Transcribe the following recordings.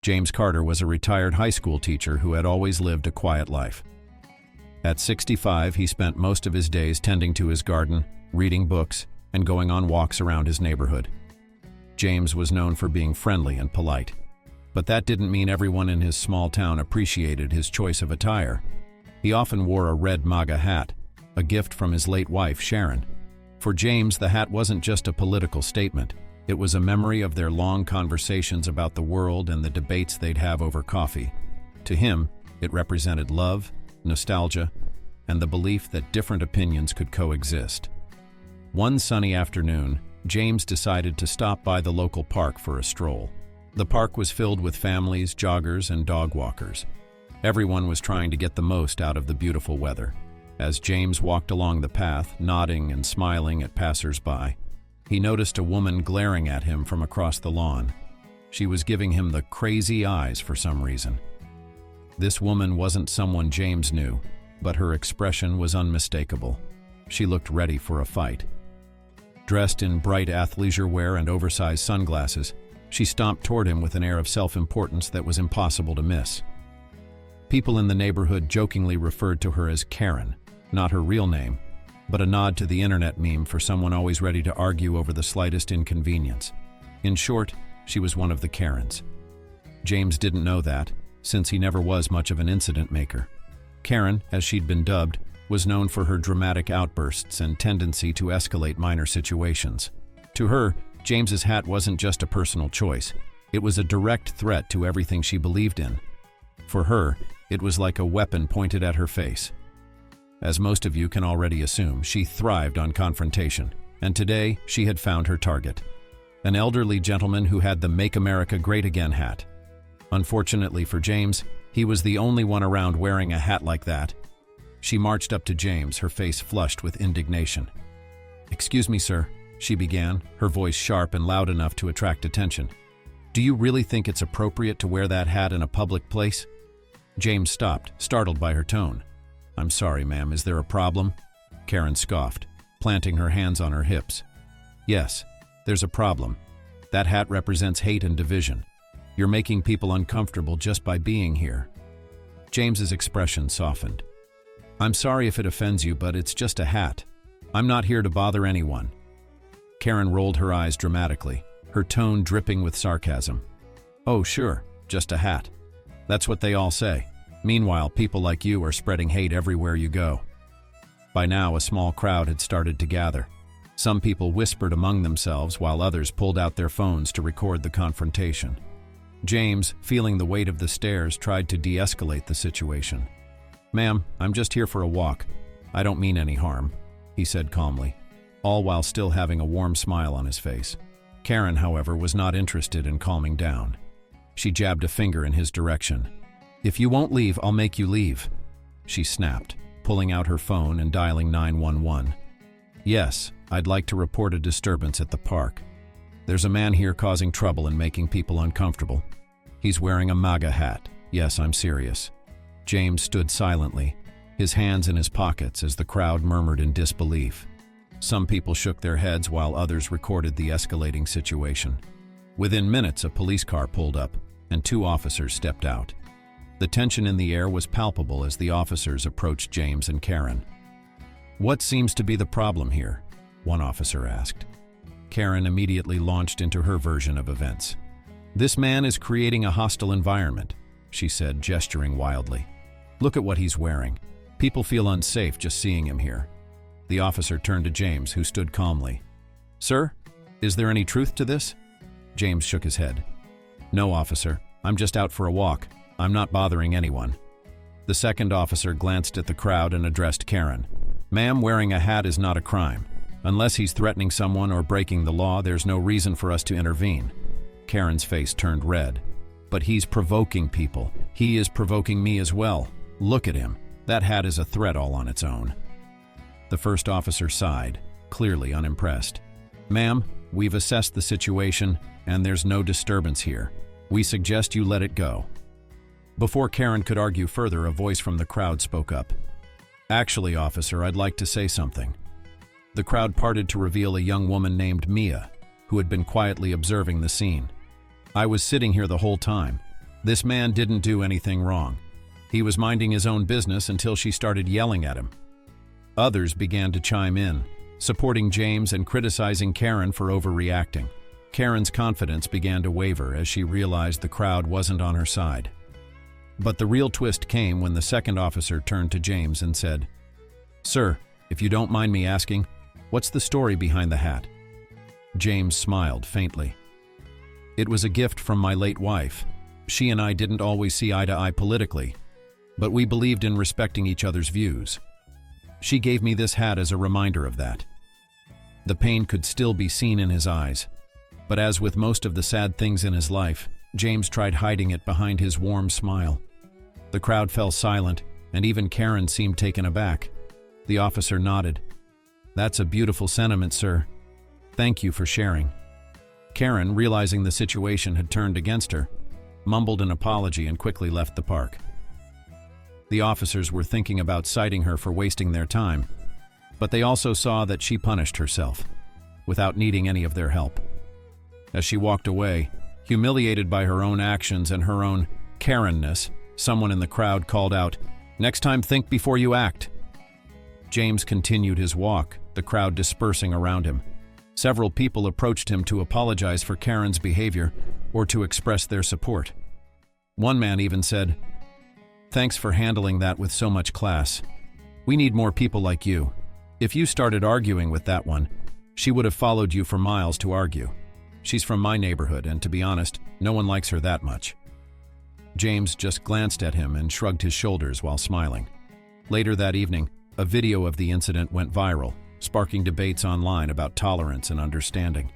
James Carter was a retired high school teacher who had always lived a quiet life. At 65, he spent most of his days tending to his garden, reading books, and going on walks around his neighborhood. James was known for being friendly and polite, but that didn't mean everyone in his small town appreciated his choice of attire. He often wore a red MAGA hat, a gift from his late wife, Sharon. For James, the hat wasn't just a political statement. It was a memory of their long conversations about the world and the debates they'd have over coffee. To him, it represented love, nostalgia, and the belief that different opinions could coexist. One sunny afternoon, James decided to stop by the local park for a stroll. The park was filled with families, joggers, and dog walkers. Everyone was trying to get the most out of the beautiful weather. As James walked along the path, nodding and smiling at passers-by, he noticed a woman glaring at him from across the lawn. She was giving him the crazy eyes for some reason. This woman wasn't someone James knew, but her expression was unmistakable. She looked ready for a fight. Dressed in bright athleisure wear and oversized sunglasses, she stomped toward him with an air of self-importance that was impossible to miss. People in the neighborhood jokingly referred to her as Karen, not her real name, but a nod to the internet meme for someone always ready to argue over the slightest inconvenience. In short, she was one of the Karens. James didn't know that, since he never was much of an incident maker. Karen, as she'd been dubbed, was known for her dramatic outbursts and tendency to escalate minor situations. To her, James's hat wasn't just a personal choice. It was a direct threat to everything she believed in. For her, it was like a weapon pointed at her face. As most of you can already assume, she thrived on confrontation, and today she had found her target. An elderly gentleman who had the Make America Great Again hat. Unfortunately for James, he was the only one around wearing a hat like that. She marched up to James, her face flushed with indignation. "Excuse me, sir," she began, her voice sharp and loud enough to attract attention. "Do you really think it's appropriate to wear that hat in a public place?" James stopped, startled by her tone. "I'm sorry, ma'am, is there a problem?" Karen scoffed, planting her hands on her hips. "Yes, there's a problem. That hat represents hate and division. You're making people uncomfortable just by being here." James's expression softened. "I'm sorry if it offends you, but it's just a hat. I'm not here to bother anyone." Karen rolled her eyes dramatically, her tone dripping with sarcasm. "Oh, sure, just a hat. That's what they all say. Meanwhile, people like you are spreading hate everywhere you go." By now, a small crowd had started to gather. Some people whispered among themselves while others pulled out their phones to record the confrontation. James, feeling the weight of the stares, tried to de-escalate the situation. "Ma'am, I'm just here for a walk. I don't mean any harm," he said calmly, all while still having a warm smile on his face. Karen, however, was not interested in calming down. She jabbed a finger in his direction. "If you won't leave, I'll make you leave," she snapped, pulling out her phone and dialing 911. "Yes, I'd like to report a disturbance at the park. There's a man here causing trouble and making people uncomfortable. He's wearing a MAGA hat. Yes, I'm serious." James stood silently, his hands in his pockets as the crowd murmured in disbelief. Some people shook their heads while others recorded the escalating situation. Within minutes, a police car pulled up, and 2 officers stepped out. The tension in the air was palpable as the officers approached James and Karen. "What seems to be the problem here?" one officer asked. Karen immediately launched into her version of events. "This man is creating a hostile environment," she said, gesturing wildly. "Look at what he's wearing. People feel unsafe just seeing him here." The officer turned to James, who stood calmly. "Sir, is there any truth to this?" James shook his head. "No, officer. I'm just out for a walk. I'm not bothering anyone." The second officer glanced at the crowd and addressed Karen. "Ma'am, wearing a hat is not a crime. Unless he's threatening someone or breaking the law, there's no reason for us to intervene." Karen's face turned red. "But he's provoking people. He is provoking me as well. Look at him. That hat is a threat all on its own." The first officer sighed, clearly unimpressed. "Ma'am, we've assessed the situation, and there's no disturbance here. We suggest you let it go." Before Karen could argue further, a voice from the crowd spoke up. "Actually, officer, I'd like to say something." The crowd parted to reveal a young woman named Mia, who had been quietly observing the scene. "I was sitting here the whole time. This man didn't do anything wrong. He was minding his own business until she started yelling at him. Others began to chime in, supporting James and criticizing Karen for overreacting. Karen's confidence began to waver as she realized the crowd wasn't on her side. But the real twist came when the second officer turned to James and said, "Sir, if you don't mind me asking, what's the story behind the hat?" James smiled faintly. "It was a gift from my late wife. She and I didn't always see eye to eye politically, but we believed in respecting each other's views. She gave me this hat as a reminder of that." The pain could still be seen in his eyes, but as with most of the sad things in his life, James tried hiding it behind his warm smile. The crowd fell silent, and even Karen seemed taken aback. The officer nodded. "That's a beautiful sentiment, sir. Thank you for sharing." Karen, realizing the situation had turned against her, mumbled an apology and quickly left the park. The officers were thinking about citing her for wasting their time, but they also saw that she punished herself, without needing any of their help. As she walked away, humiliated by her own actions and her own Karen-ness, someone in the crowd called out, "Next time think before you act." James continued his walk, the crowd dispersing around him. Several people approached him to apologize for Karen's behavior or to express their support. One man even said, "Thanks for handling that with so much class. We need more people like you. If you started arguing with that one, she would have followed you for miles to argue. She's from my neighborhood, and to be honest, no one likes her that much." James just glanced at him and shrugged his shoulders while smiling. Later that evening, a video of the incident went viral, sparking debates online about tolerance and understanding.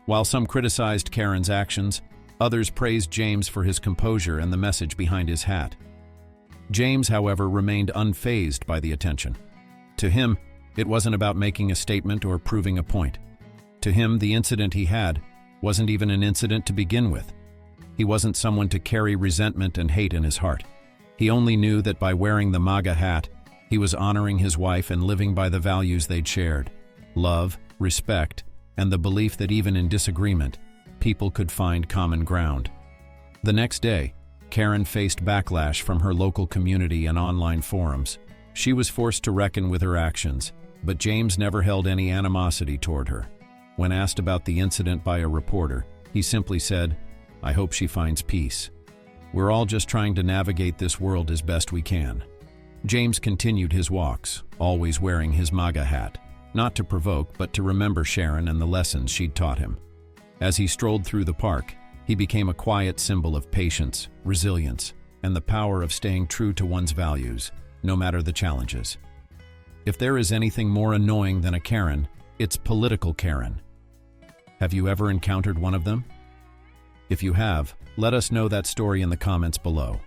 While some criticized Karen's actions, others praised James for his composure and the message behind his hat. James, however, remained unfazed by the attention. To him, it wasn't about making a statement or proving a point. To him, the incident he had wasn't even an incident to begin with. He wasn't someone to carry resentment and hate in his heart. He only knew that by wearing the MAGA hat, he was honoring his wife and living by the values they'd shared: love, respect, and the belief that even in disagreement, people could find common ground. The next day, Karen faced backlash from her local community and online forums. She was forced to reckon with her actions, but James never held any animosity toward her. When asked about the incident by a reporter, he simply said, "I hope she finds peace. We're all just trying to navigate this world as best we can." James continued his walks, always wearing his MAGA hat, not to provoke but to remember Sharon and the lessons she'd taught him. As he strolled through the park, he became a quiet symbol of patience, resilience, and the power of staying true to one's values, no matter the challenges. If there is anything more annoying than a Karen, it's political Karen. Have you ever encountered one of them? If you have, let us know that story in the comments below.